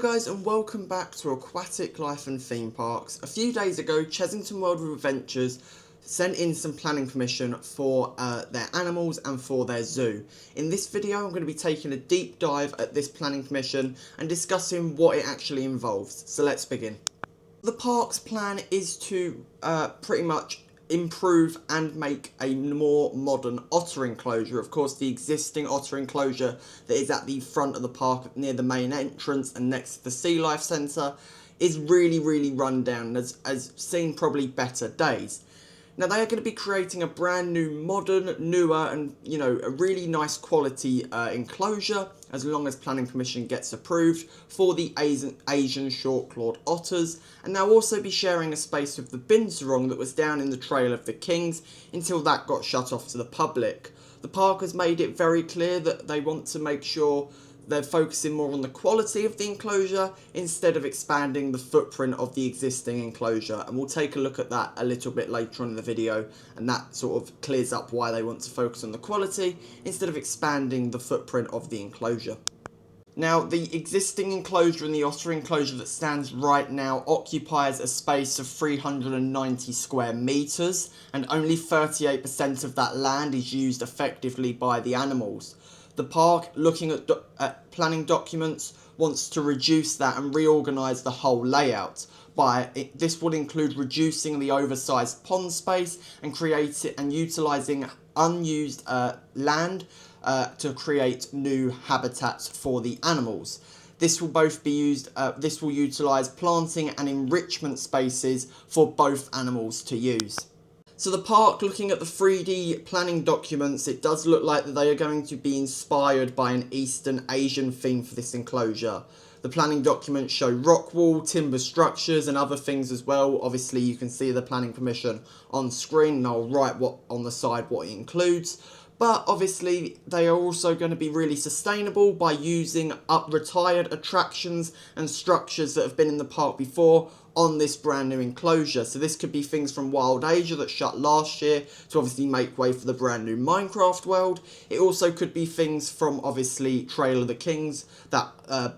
guys, and welcome back to Aquatic Life and Theme Parks. A few days ago, Chessington World of Adventures sent in some planning permission for their animals and for their zoo. In this video, I'm going to be taking a deep dive at this planning permission and discussing what it actually involves. So let's begin. The park's plan is to pretty much improve and make a more modern otter enclosure. Of course, the existing otter enclosure that is at the front of the park near the main entrance and next to the Sea Life Centre is really run down, as seen probably better days. Now, they are going to be creating a brand new, modern, newer, and, a really nice quality enclosure, as long as planning permission gets approved, for the Asian short-clawed otters. And they'll also be sharing a space with the binturong that was down in the Trail of the Kings until that got shut off to the public. The park has made it very clear that they want to make sure they're focusing more on the quality of the enclosure instead of expanding the footprint of the existing enclosure, and we'll take a look at that a little bit later on in the video, and that sort of clears up why they want to focus on the quality instead of expanding the footprint of the enclosure. Now, the existing enclosure and the otter enclosure that stands right now occupies a space of 390 square metres, and only 38% of that land is used effectively by the animals. The park, looking at planning documents, wants to reduce that and reorganise the whole layout. This would include reducing the oversized pond space and utilising unused land to create new habitats for the animals. This will both be used. This will utilise planting and enrichment spaces for both animals to use. So the park, looking at the 3D planning documents, it does look like that they are going to be inspired by an Eastern Asian theme for this enclosure. The planning documents show rock wall, timber structures and other things as well. Obviously you can see the planning permission on screen, and I'll write on the side what it includes. But obviously they are also going to be really sustainable by using up retired attractions and structures that have been in the park before on this brand new enclosure. So this could be things from Wild Asia that shut last year to obviously make way for the brand new Minecraft world. It also could be things from obviously Trail of the Kings, that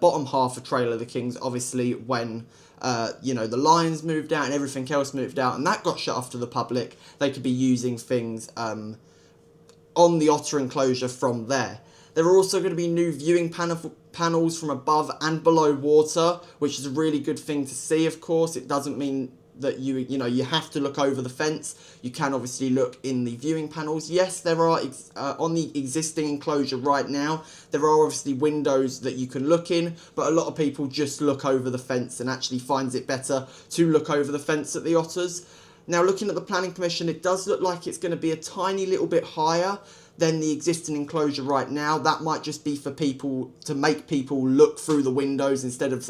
bottom half of Trail of the Kings, obviously when the lions moved out and everything else moved out and that got shut off to the public. They could be using things on the otter enclosure from there. There are also going to be new viewing panels from above and below water, which is a really good thing to see. Of course, it doesn't mean that you have to look over the fence. You can obviously look in the viewing panels. Yes, there are on the existing enclosure right now, there are obviously windows that you can look in, but a lot of people just look over the fence and actually finds it better to look over the fence at the otters. Now, looking at the planning permission, it does look like it's going to be a tiny little bit higher than the existing enclosure right now. That might just be for people, to make people look through the windows instead of,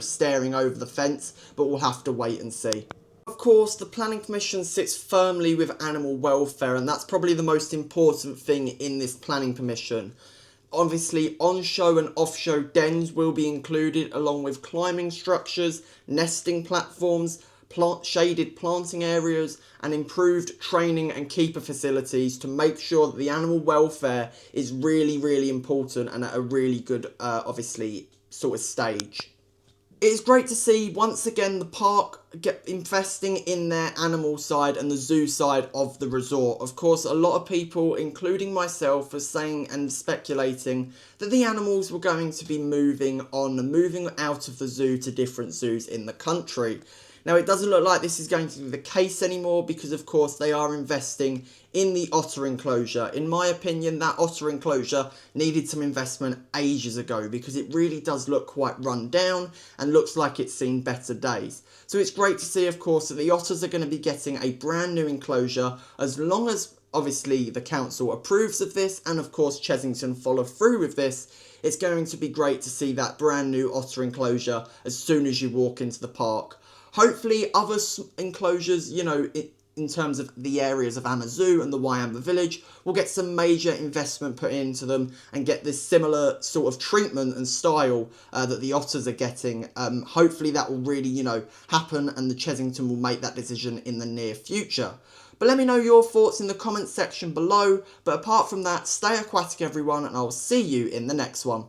staring over the fence, but we'll have to wait and see. Of course, the planning permission sits firmly with animal welfare, and that's probably the most important thing in this planning permission. Obviously, on-show and off-show dens will be included, along with climbing structures, nesting platforms, shaded planting areas and improved training and keeper facilities to make sure that the animal welfare is really important and at a really good, obviously, sort of stage. It is great to see, once again, the park investing in their animal side and the zoo side of the resort. Of course, a lot of people, including myself, are saying and speculating that the animals were going to be moving out of the zoo to different zoos in the country. Now, it doesn't look like this is going to be the case anymore because, of course, they are investing in the otter enclosure. In my opinion, that otter enclosure needed some investment ages ago because it really does look quite run down and looks like it's seen better days. So it's great to see, of course, that the otters are going to be getting a brand new enclosure as long as, obviously, the council approves of this and, of course, Chessington follow through with this. It's going to be great to see that brand new otter enclosure as soon as you walk into the park. Hopefully other enclosures, in terms of the areas of Amazoo and the Waiamba village, will get some major investment put into them and get this similar sort of treatment and style that the otters are getting. Hopefully that will really, happen, and the Chessington will make that decision in the near future. But let me know your thoughts in the comments section below. But apart from that, stay aquatic everyone, and I'll see you in the next one.